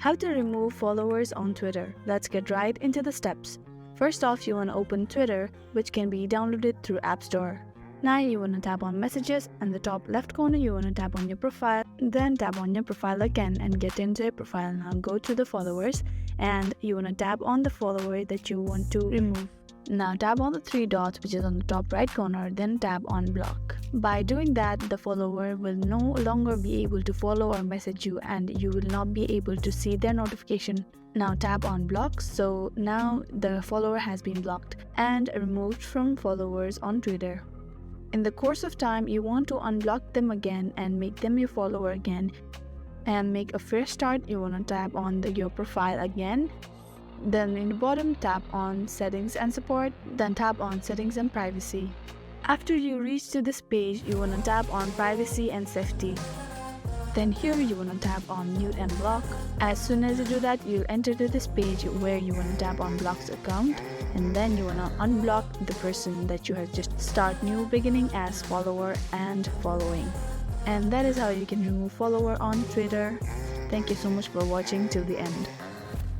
How to remove followers on Twitter. Let's get right into the steps. First off, you want to open Twitter, which can be downloaded through App Store. Now you want to tap on Messages, and the top left corner you want to tap on your profile, then tap on your profile again and get into your profile. Now go to the followers and you want to tap on the follower that you want to remove. Now tap on the three dots which is on the top right corner, then tap on block. By doing that, the follower will no longer be able to follow or message you and you will not be able to see their notification. Now tap on block. So now the follower has been blocked and removed from followers on Twitter. In the course of time, you want to unblock them again and make them your follower again. And make a fresh start, you want to tap on your profile again. Then in the bottom, tap on Settings and Support, then tap on Settings and Privacy. After you reach to this page, you want to tap on Privacy and Safety. Then here you want to tap on Mute and Block. As soon as you do that, you'll enter to this page where you want to tap on Block's account, and then you want to unblock the person that you have just start new beginning as follower and following. And that is how you can remove follower on Twitter. Thank you so much for watching till the end.